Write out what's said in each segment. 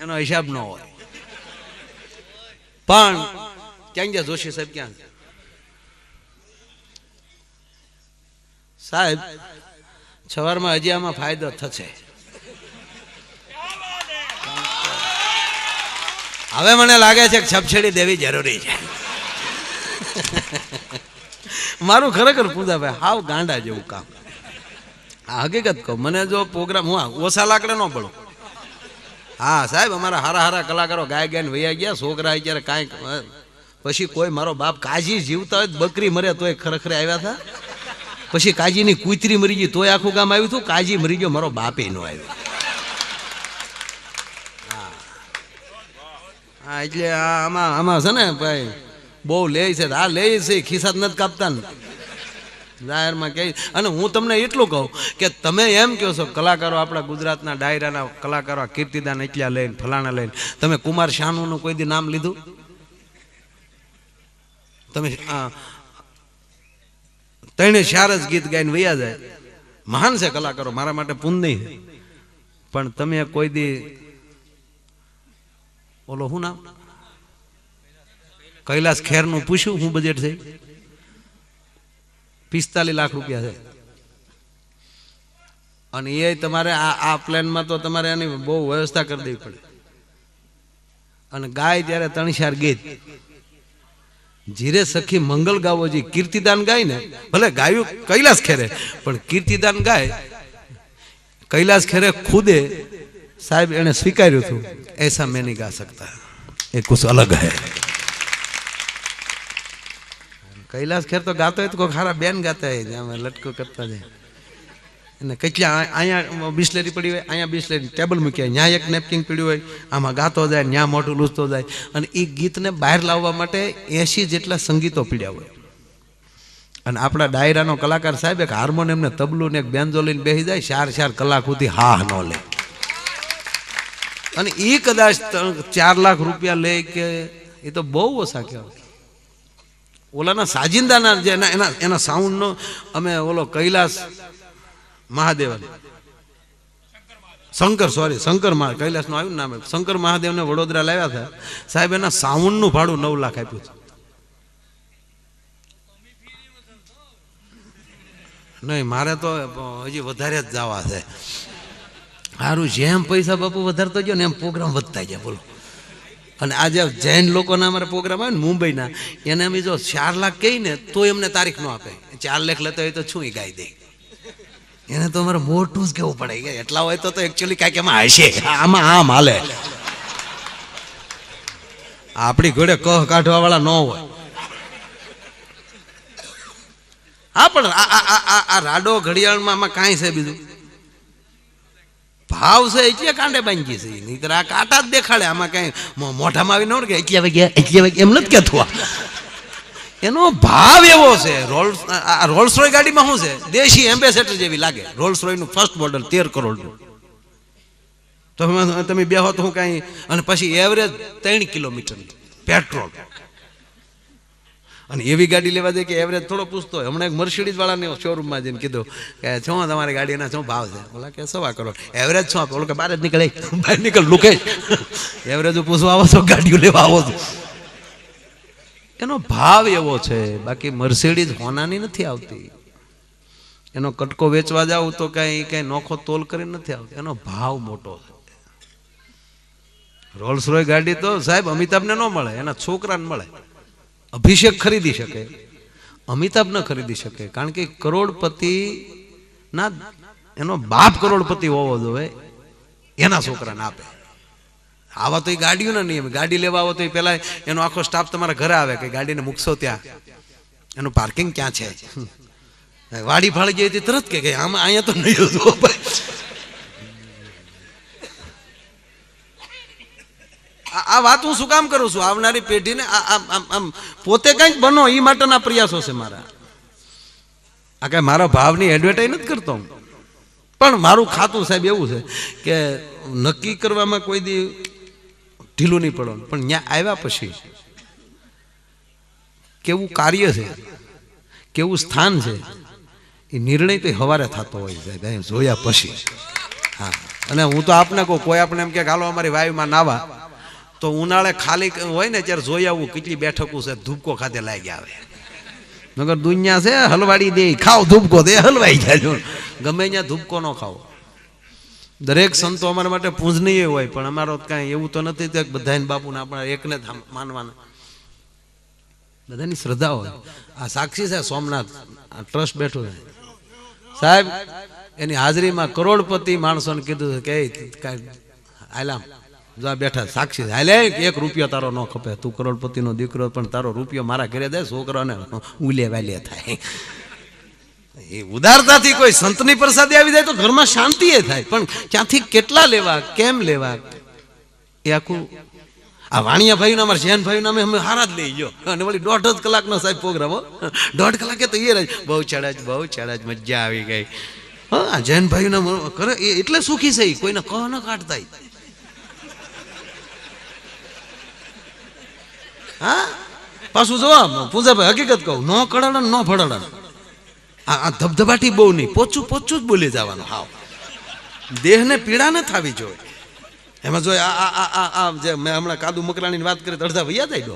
એનો હિસાબ ન હોય. પણ ક્યાં ગયા જોશી સાહેબ? ક્યાં સાહેબ? સવારમાં હજી આમાં ફાયદો થશે. હવે મને લાગે છે કે સબસિડી દેવી જરૂરી છે. મારું ખરેખર પૂજાભાઈ હાવ ગાંડા જેવું કામ. આ હકીકત કહું, મને જો પ્રોગ્રામ હું ઓછા લાકડે ન પડું. હા સાહેબ, અમારા હારા હારા કલાકારો ગાય ગાયને વૈયા ગયા, છોકરા અત્યારે કાંઈક પછી કોઈ મારો બાપ કાજી જીવતા હોય બકરી મરે તોય ખરેખરે આવ્યા હતા. પછી કાજીની કૂતરી મરી ગઈ તોય આખું ગામ આવ્યું હતું. કાજી મરી ગયો મારો બાપે ન આવ્યો. હા એટલે આમાં છે ને ભાઈ બહુ લે છે. આ લે છે ખિસ્સા નથી કાપતા ને જાહેરમાં કહે. અને હું તમને એટલું કહું કે તમે એમ કહો છો કલાકારો આપણા ગુજરાતના ડાયરાના કલાકારો કીર્તિદાન એટલા લઈને ફલાણા લઈને, તમે કુમાર શાનુનું કોઈ દી નામ લીધું? તમે 3-4 જ ગીત ગાઈને વૈયા જાય. મહાન છે કલાકારો, મારા માટે પુણ્ય છે. પણ તમે કોઈ દી ઓલો શું નામ કૈલાસ ખેરનું પૂછ્યું હું બજેટ છે? 45 લાખ રૂપિયા છે. અને એ તમારે આ પ્લાનમાં તો તમારે એની બહુ વ્યવસ્થા કરી દેવી પડે. અને ગાય ત્યારે 3-4 ગીત જીરે સખી મંગલ ગાવોજી કીર્તિદાન ગાય ને, ભલે ગાયું કૈલાસ ખેરે પણ કીર્તિદાન ગાય કૈલાસ ખેરે ખુદે સાહેબ એને સ્વીકાર્યું હતું. ऐसा मैं नहीं गा सकता, ये कुछ अलग है. कैलाश खेर तो गाता है तो कोई खारा बेन गाता है जहाँ लटको करता जाए. એને કેટલા અહીંયા બિસ્લેરી પડી હોય, અહીંયા બિસ્લેરી ટેબલ મૂક્યા, ત્યાં એક નેપકિન પડ્યું હોય, આમાં ગાતો જાય, ત્યાં મોઢું લૂસતો જાય. અને એ ગીતને બહાર લાવવા માટે 80 જેટલા સંગીતો પીડ્યા હોય. અને આપણા ડાયરાનો કલાકાર સાહેબ એક હાર્મોનિયમ ને તબલું ને એક બેન્જો લઈને બેસી જાય, 4 કલાક સુધી હા ન લે. અને એ કદાચ 4 લાખ રૂપિયા લે કે એ તો બહુ ઓછા કહેવાય. ઓલાના સાજિંદાના જે એના સાઉન્ડનો અમે ઓલો કૈલાસ મહાદેવ શંકર કૈલાસનું આવ્યું નામ શંકર મહાદેવને વડોદરા લાવ્યા હતા સાહેબ. એના સાઉન્ડનું ભાડું 9 લાખ આપ્યું છે. નહીં મારે તો હજી વધારે જ જવા છે. સારું, જેમ પૈસા બાપુ વધારતો ગયો ને એમ પ્રોગ્રામ વધતા ગયા. બોલો. અને આજે જૈન લોકોના અમારા પ્રોગ્રામ આવે ને મુંબઈના, એને અમે જો 4 લાખ કહી ને તો એમને તારીખ ન આપે. 4 લાખ લેતો હોય તો શું એ ગાઈ દે. એને તો અમારે મોટું જ કેવું પડે કે એટલા હોય તો એકચ્યુઅલી કાંઈક એમાં હશે, આમાં આમ હાલે. આપણી ઘોડે કહ કાઢવા વાળા ન હોય. હા પણ આ રાડો ઘડિયાળમાં આમાં કાંઈ છે બીજું ભાવ છે એટલે કાંડે બાંધી છે. નહીં આ કાંટા જ દેખાડે. આમાં કઈ મોઢામાં આવી ન કે 21 વાગ્યા એમ નથી કહેતું. એનો ભાવ એવો છે. રોલ્સ રોય ગાડીમાં શું છે, દેશી એમ્બેસેડર જેવી લાગે. રોલ્સ રોયનું ફર્સ્ટ મોડલ 13 કરોડનું. તો તમે બેહો તો હું કાંઈ. અને પછી એવરેજ 3 કિલોમીટર પેટ્રોલ. અને એવી ગાડી લેવા દે કે એવરેજ થોડો પૂછતો હોય. હમણાં એક મર્સિડીઝ વાળાને શોરૂમમાં જઈને કીધું કે શું તમારી ગાડીના શું ભાવ છે? બોલા કે 1.25 કરોડ. એવરેજ શું આપે? બોલો કે બહાર જ નીકળે, બહાર નીકળ લુકે. એવરેજ પૂછવા આવો છો, ગાડીઓ લેવા આવો છો. એનો ભાવ એવો છે. બાકી મર્સિડીઝ હોનાની નથી આવતી. એનો કટકો વેચવા જાવ તો કઈ નોખો તોલ કરીને નથી આવતી. એનો ભાવ મોટો છે. રોલ્સ રોય ગાડી તો સાહેબ અમિતાભને ન મળે, એના છોકરાને મળે. અભિષેક ખરીદી શકે, અમિતાભ ન ખરીદી શકે. કારણ કે કરોડપતિ ના એનો બાપ કરોડપતિ હોવો જોઈએ, એના છોકરાને આપે. આવા તો એ ગાડીઓના નિયમ. ગાડી લેવા આવો તો એ પેલા એનો આખો સ્ટાફ તમારા ઘરે આવે કે ગાડીને મૂકશો ત્યાં, એનું પાર્કિંગ ક્યાં છે. વાડી ફાળી જાય તરત કે આમાં અહીંયા તો નહીં હતું. આ વાત હું શું કામ કરું છું? આવનારી પેઢીને આમ પોતે કંઈક બનો એ માટેના પ્રયાસો છે મારા. આ કઈ મારા ભાવની એડવર્ટાઈઝ નથી કરતો. પણ મારું ખાતું સાહેબ એવું છે કે નક્કી કરવામાં કોઈ દી ઢીલું નહીં પડવાનું. પણ ત્યાં આવ્યા પછી કેવું કાર્ય છે, કેવું સ્થાન છે, એ નિર્ણય તો હવારે થતો હોય સાહેબ જોયા પછી. હા. અને હું તો આપને કહું, કોઈ આપણે એમ કે હાલો અમારી વાયુમાં નાવા, તો ઉનાળે ખાલી હોય ને ત્યારે જોઈ આવું કેટલી બેઠકો છે, ધૂપકો ખાતે લાગ્યા આવે. નગર દુનિયા છે હલવાડી દે, ખાઓ ધૂપકો દે, હલવાઈ જાય. ગમે ત્યાં ધૂપકો ન ખાઓ. દરેક સંતો અમારા માટે પૂજનીય હોય, પણ અમારો કાંઈ એવું તો નથી કે બધાને બાપુને આપણા એકને જ માનવાના. બધાની શ્રદ્ધા હોય. આ સાક્ષી છે સોમનાથ ટ્રસ્ટ બેઠું છે સાહેબ, એની હાજરીમાં કરોડપતિ માણસોને કીધું કે આલામ જો બેઠા સાક્ષી હાલે, 1 રૂપિયો તારો ન ખપે, તું કરોડપતિનો દીકરો, પણ તારો રૂપિયો મારા ઘરે દે, છોકરાને ઉલે વાલે થાય. એ ઉદારતાથી કોઈ સંતની પ્રસાદી આવી જાય તો ઘરમાં શાંતિ એ થાય, પણ ક્યાંથી કેટલા લેવા, કેમ લેવા, એ આખું. આ વાણિયા ભાઈ ના, અમારા જૈન ભાઈ નામે અમે હારા જ લઈ ગયો, અને વળી 1.5 કલાકનો સાહેબ પ્રોગ્રામ. 1.5 કલાકે તો એ બહુ ચડાજ મજા આવી ગઈ. હા, જૈન ભાઈ ના કરે એટલે સુખી છે, કોઈને કહ ન કાઢતા. હા, પાછું જવાબ પૂજાભાઈ હકીકત કહું, ન કડાડા ન ફડાડા. આ ધબધબાટી બહુ નહીં, પોચું જ બોલી જવાનું. હાવ દેહને પીડા ન થવી જોઈએ. એમાં જો આ જે મેં હમણાં કાદુ મકરાણીની વાત કરી તો અડધા વૈયા જાય ડો.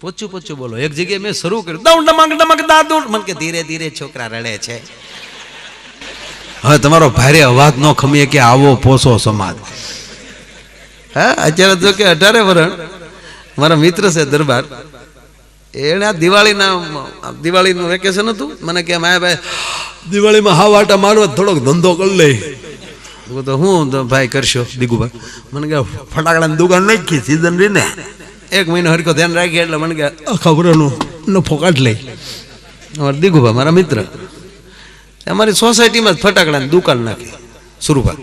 પોચું બોલો. એક જગ્યાએ મેં શરૂ કર્યું, ડમક દાદુ, મને કે ધીરે ધીરે છોકરા રડે છે. હવે તમારો ભારે અવાજ ન ખમીએ કે આવો પોસો સમાજ. હા, અત્યારે જો કે 18 વર્ષ મારા મિત્ર છે દરબાર, એને આ દિવાળીનું વેકેશન હતું, મને કે માયા ભાઈ દિવાળીમાં હાવ આટા મારવા થોડોક ધંધો કરી લઈ. તો હું ભાઈ કરશો દીગુભાઈ? મને કે ફટાકડાની દુકાન નાખી, સીઝન રહીને 1 મહિનો હરકો ધ્યાન રાખીએ, એટલે મને કે ખબરનો ફોકાટ લઈ. અમારા દીગુભાઈ મારા મિત્ર, અમારી સોસાયટીમાં જ ફટાકડાની દુકાન નાખી, સુરુભા.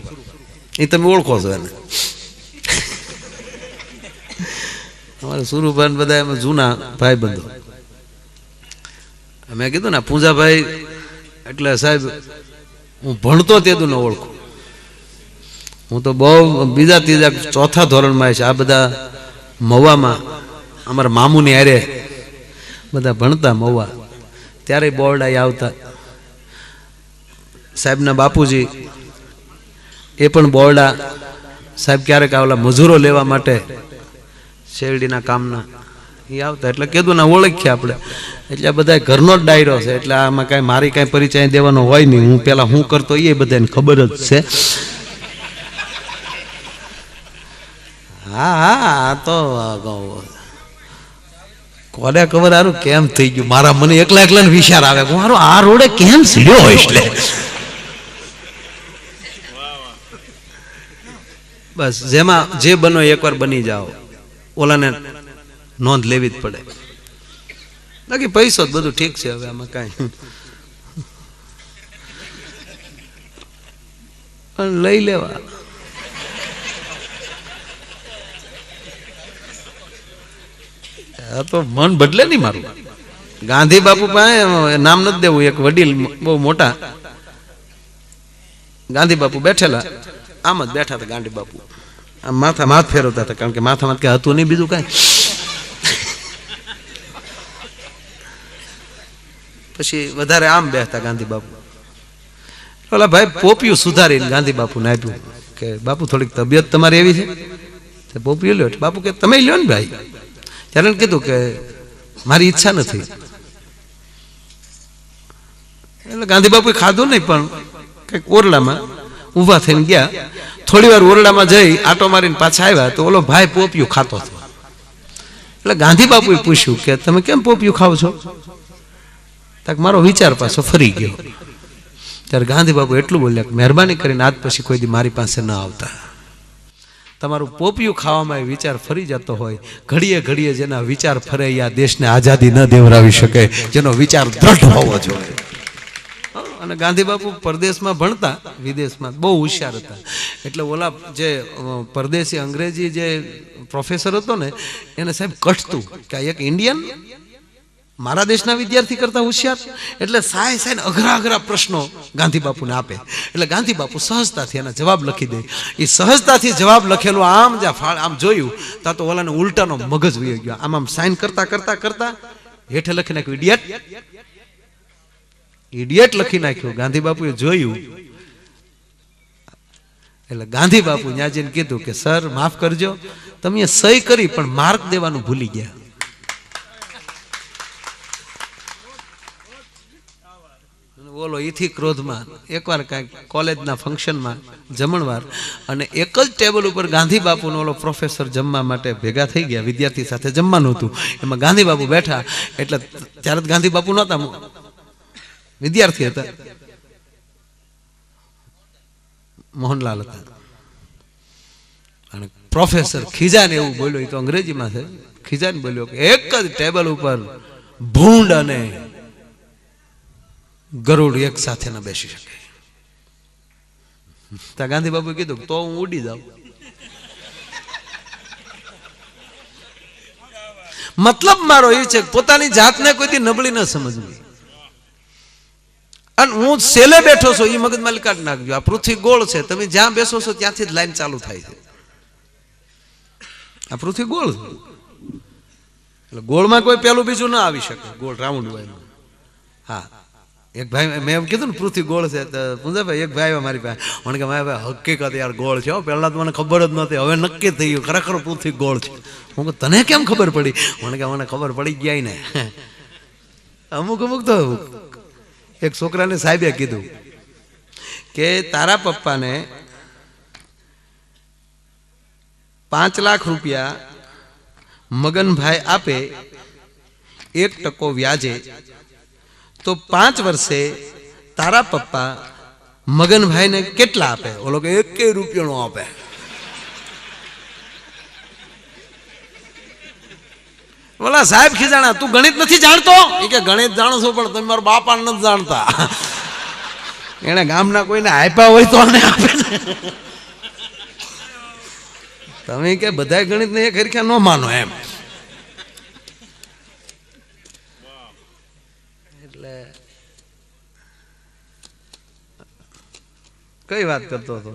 એ તમે ઓળખો છો એને. અમારે સુરુભાઈ બધા એમાં જૂના ભાઈ બંધો. મેં કીધું ને પૂજાભાઈ એટલે સાહેબ હું ભણતો તેદું ન ઓળખું. હું તો બહુ બીજા ત્રીજા ચોથા ધોરણમાં છે. આ બધા મવામાં અમારા મામુની હારે બધા ભણતા મવા, ત્યારે બોર્ડ આવી આવતા. સાહેબના બાપુજી એ પણ બોરડા સાહેબ ક્યારેક આવેલા મજૂરો લેવા માટે શેરડીના કામના, એ આવતા. એટલે કીધું ના ઓળખીએ આપણે, એટલે બધા ઘરનો જ ડાયરો છે, એટલે આમાં કાંઈ મારી કાંઈ પરિચય દેવાનો હોય નહીં. હું પેલા હું કરતો એ બધાને ખબર જ છે. હા, તો કોને ખબર હારું કેમ થઈ ગયું. મારા મને એકલા વિચાર આવે, મારો આ રોડે કેમ સીડ્યો હોય. એટલે બસ જેમાં જે બનો એકવાર બની જાઓ, ઓલાને નોંધ લેવી જ પડે. બાકી પૈસો જ બધું ઠીક છે. હવે આમાં કાંઈ પણ લઈ લેવા. તો મન બદલે નહીં મારું. ગાંધી બાપુ પાસે નામ નથી દેવું, એક વડીલ બહુ મોટા ગાંધી બાપુ બેઠેલા, આમ જ બેઠા હતા ગાંધી બાપુ, આમ માથ ફેરવતા હતા, કારણ કે માથામાં કઈ હતું નહીં બીજું કાંઈ. પછી વધારે આમ બેસતા ગાંધી બાપુ. ઓલા ભાઈ પોપિયું સુધારીને ગાંધી બાપુને આપ્યું કે બાપુ થોડીક તબિયત તમારી એવી છે, પોપિયું લ્યો. બાપુ કે તમે લ્યો ને ભાઈ. ત્યારે કીધું કે મારી ઈચ્છા નથી. એટલે ગાંધી બાપુએ ખાધું નહીં, પણ કંઈક ઓરડામાં ઊભા થઈને ગયા. થોડી વાર ઓરડામાં જઈ આટો મારીને પાછા આવ્યા તો ઓલો ભાઈ પોપિયું ખાતો હતો. એટલે ગાંધી બાપુએ પૂછ્યું કે તમે કેમ પોપિયું ખાવ છો? તક મારો વિચાર પાછો ફરી ગયો. ત્યારે ગાંધી બાપુ એટલું બોલ્યા કે મહેરબાની કરીને આજ પછી કોઈ દી મારી પાસે ન આવતા. તમારું પોપિયું ખાવામાં એ વિચાર ફરી જતો હોય, ઘડીએ જેના વિચાર ફરે આ દેશને આઝાદી ન દેવરાવી શકે, જેનો વિચાર દ્રઢ હોવો જોઈએ. અને ગાંધી બાપુ પરદેશમાં ભણતા, વિદેશમાં બહુ હોશિયાર હતા. એટલે ઓલા જે પરદેશી અંગ્રેજી જે પ્રોફેસર હતો ને, એને સાહેબ કઠતું કે એક ઇન્ડિયન મારા દેશના વિદ્યાર્થી કરતા હોશિયાર. એટલે સાહેબ અઘરા પ્રશ્નો ગાંધી બાપુને આપે, એટલે ગાંધી બાપુ સહજતાથી એના જવાબ લખી દે. એ સહજતાથી જવાબ લખેલો આમ આમ જોયું તા તો ઓલાને ઉલટાનો મગજ વહી ગયો. આમ સાઇન કરતા હેઠે લખી નાખ્યું ઇડિયટ. ઇડિયટ લખી નાખ્યું. ગાંધી બાપુએ જોયું એટલે ગાંધી બાપુ ત્યાં જઈને કીધું કે સર માફ કરજો, તમે સહી કરી પણ માર્ક દેવાનું ભૂલી ગયા. બોલો, ઈથી ક્રોધમાં એકવાર કાંઈક કોલેજના ફંક્શનમાં જમણવાર અને એક જ ટેબલ ઉપર ગાંધી બાપુનો ઓલો પ્રોફેસર જમવા માટે ભેગા થઈ ગયા. વિદ્યાર્થી સાથે જમવાનું હતું, એમાં ગાંધી બાપુ બેઠા. એટલે ત્યારે ગાંધી બાપુ નહોતા, વિદ્યાર્થી હતા, મોહનલાલ હતા. અને પ્રોફેસર ખીજાને એવું બોલ્યો, એ તો અંગ્રેજીમાં છે, ખીજાને બોલ્યો કે એક જ ટેબલ ઉપર ભૂંડ અને ગરુડ એક સાથે ન બેસી શકે. ત્યાં ગાંધી બાપુએ કીધું તો હું ઉડી જાઉં. મતલબ મારો એ છે પોતાની જાતને કોઈથી નબળી ન સમજવી. અને હું સેલે બેઠો છું એ મગજમાં કાઢી નાખજો. આ પૃથ્વી ગોળ છે, તમે જ્યાં બેસો છો ત્યાંથી જ લાઈન ચાલુ થાય છે. આ પૃથ્વી ગોળ છે એટલે ગોળમાં કોઈ પેલું બીજું ના આવી શકે. ગોળ રાઉન્ડ હોય. હા, એક ભાઈ મેં એમ કીધું ને પૃથ્વી ગોળ છે, તો પૂંજાભાઈ એક ભાઈ મારી પાસે, મને કે મારા ભાઈ હકીકત યાર ગોળ છે, પહેલા તો મને ખબર જ નહોતી, હવે નક્કી થઈ ગયું ખરેખર પૃથ્વી ગોળ છે. હું કહું તને કેમ ખબર પડી? મને કે મને ખબર પડી ગયા ને. અમુક તો એક છોકરાને સાહેબે કીધું કે તારા પપ્પાને 5 લાખ રૂપિયા મગનભાઈ આપે 1% વ્યાજે, તો 5 વર્ષે તારા પપ્પા મગનભાઈને કેટલા આપે? ઓલો કે 1 રૂપિયાનો આપે. બોલા સાહેબ ખીજાણા, તું ગણિત નથી જાણતો? એ કે ગણિત જાણું છું પણ તમે મારા બાપા નથી જાણતા. એને ગામના કોઈને આપ્યા હોય તો આને આપે. તમે કે બધા ગણિત ને એક હરખ્યા ન માનો એમ. એટલે કઈ વાત કરતો હતો,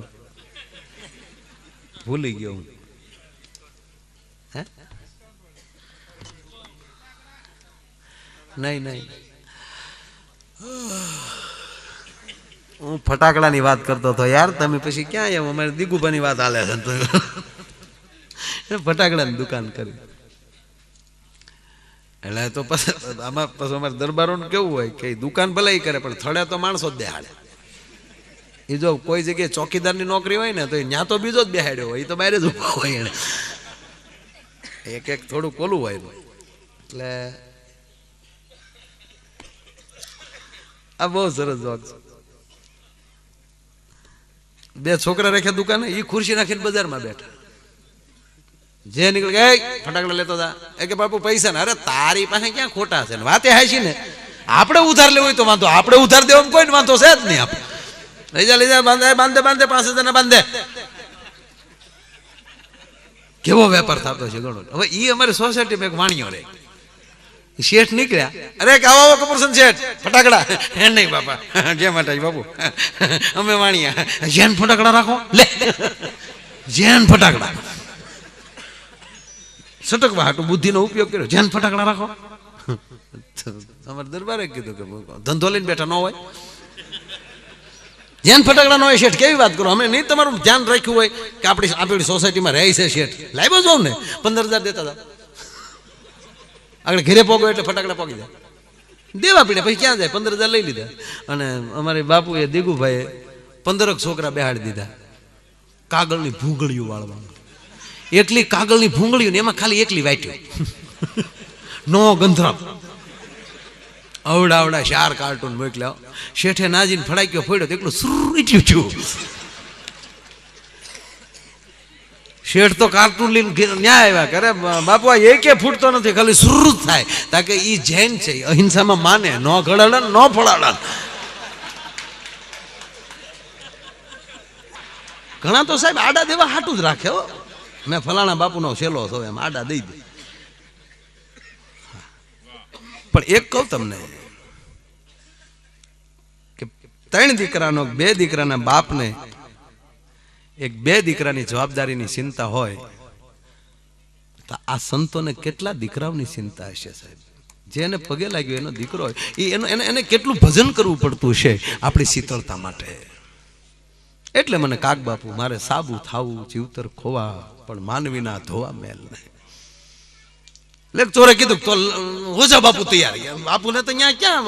ભૂલી ગયો હું. હે નહીં, હું ફટાકડાની વાત કરતો હતો યાર. તમે પછી ક્યાં એમ અમારે દીગુભાની વાત હાલે છે, ફટાકડાની દુકાન કરી. એટલે તો પછી આમાં પછી અમારે દરબારોને કેવું હોય કે દુકાન ભલે કરે પણ થડે તો માણસો જ બેહાડે. એ જો કોઈ જગ્યાએ ચોકીદારની નોકરી હોય ને તો ત્યાં તો બીજો જ બેહાડ્યો હોય, એ તો બહાર જ ઉભા હોય. એને એક થોડું કોલું હોય. એટલે આ બહુ સરસ જોક છે. 2 છોકરા રાખ્યા દુકાને, એ ખુરશી નાખીને બજારમાં બેઠા. જે નીકળે કે ફટાકડા લેતો હતા, એ કે બાપુ પૈસા ને. અરે તારી પાસે ક્યાં ખોટા છે, વાતે હાશી ને. આપણે ઉધાર લેવું હોય તો વાંધો, આપણે ઉધાર દેવામાં કોઈ વાંધો છે જ નહીં. આપણે લઈ જા બાંધે 5,000 ને બાંધે. કેવો વેપાર થતો છે ગણો. હવે એ અમારી સોસાયટીમાં એક વાણિયો રે, શેઠ નીકળ્યા, અરે આવો કપૂરસન શેઠ ફટાકડા. હે નહીં બાપા, જે માટે બાપુ અમે વાણિયા જેન ફટાકડા રાખો. લે જેન ફટાકડા સટકવા હાટું બુદ્ધિનો ઉપયોગ કર્યો. જેન ફટાકડા રાખો. અમારે દરબારે કીધું કે ધંધો લઈને બેઠા ન હોય, જેન ફટાકડા ન હોય. શેઠ કેવી વાત કરો, અમે નહીં તમારું ધ્યાન રાખ્યું હોય કે આપણી સોસાયટીમાં રહે છે શેઠ. લાવ્યો જાઉં ને 15,000 દેતા હતા. આગળ ઘેરે પોગો એટલે ફટાકડા પોગી જાય, દેવા પીડે. પછી ક્યાં જાય? 15,000 લઈ લીધા. અને અમારી બાપુએ દીગુભાઈએ 15 છોકરા બેહાડી દીધા કાગળની ભૂંગળીઓ વાળવા. એટલી કાગળની ભૂંગળીઓ ને એમાં ખાલી એકલી વાટ્યું નો ગંધરાપ. અવડા 4 કાર્ટૂન મોકલ્યા. શેઠે નાજીને ફડાક્યો ફોડ્યો તો એટલું સુરટ્યું થયું. શેઠ તો કાર્ટૂન લઈને ન્યાય આવ્યા કરે, બાપુ આ એકે ફૂટતો નથી, ખાલી સુરૃત થાય. તાકે ઈ જૈન છે, અહિંસામાં માને, નો ઘડાડન નો ફળાડન. ઘણા તો સાહેબ આડા દેવા હાટું જ રાખે. હો મેં ફલાણા બાપુનો સેલો છો એમ આડા દઈ દે. પણ એક કહું તમને કે 3 દીકરાનો 2 દીકરાના બાપને 2 દીકરાની જવાબદારીની ચિંતા હોય તો આ સંતોને કેટલા દીકરાઓની ચિંતા હશે સાહેબ. જેને પગે લાગ્યો એનો દીકરો હોય એને કેટલું ભજન કરવું પડતું છે આપણી શીતળતા માટે. એટલે મને કાગ બાપુ મારે સાબુ થાવું જીવતર ખોવા પણ માનવીના ધોવા મેલ નહીં. લેક્ચરે કીધું તો હોજા બાપુ તૈયાર. બાપુને તો અહીંયા ક્યાં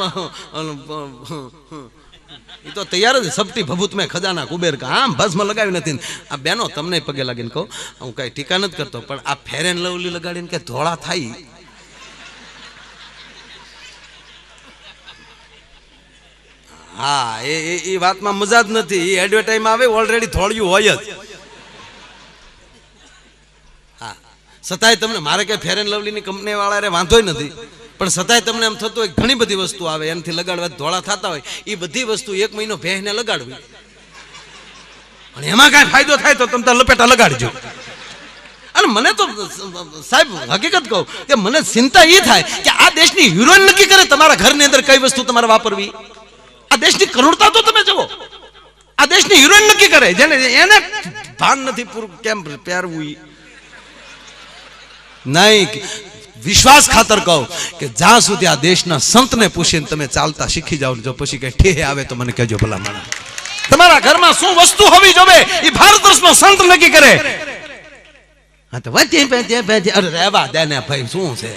એ તો તૈયાર જ સપટી ભભૂત મેં ખજાના કુબેર કા આમ ભસ્મ લગાવી નથી. આ બેનો તમને પગે લાગીને કહું હું કઈ ટીકા નથી કરતો પણ આ ફેર એન્ડ લવલી લગાડીને કે ધોળા થાય હા એ વાતમાં મજા જ નથી. એ એડવર્ટાઈઝમાં આવે ઓલરેડી ધોળિયું હોય જ. હા છતાંય તમને મારે કે ફેર એન્ડ લવલી ની કંપની વાળા વાંધોય નથી પણ છતાંય તમને એમ થતું હોય ઘણી બધી વસ્તુ આવે એનાથી લગાડવા ધોળા થતા હોય એ બધી વસ્તુ 1 મહિનો ભેંસને લગાડવી અને એમાં કાંઈ ફાયદો થાય તો તમે લપેટા લગાડજો. અને મને તો સાહેબ હકીકત કહું કે મને ચિંતા એ થાય કે આ દેશની હિરોઈન નક્કી કરે તમારા ઘરની અંદર કઈ વસ્તુ તમારે વાપરવી. આ દેશની કરુણતા તો તમે જુઓ. આ દેશની હિરોઈન નક્કી કરે જેને એને ભાન નથી પૂરું કેમ પહેરવું નહીં. વિશ્વાસ ખાતર કહું કે જ્યાં સુધી આ દેશના સંતને પૂછીને તમે ચાલતા શીખી જાઓ જો પછી કઈ ઠેહે આવે તો મને કહેજો ભલા માણસ. તમારા ઘરમાં શું વસ્તુ હોવી જોવે એ ભારત વર્ષનો સંત નક્કી કરે. હા તો રહેવા દે ને ભાઈ શું છે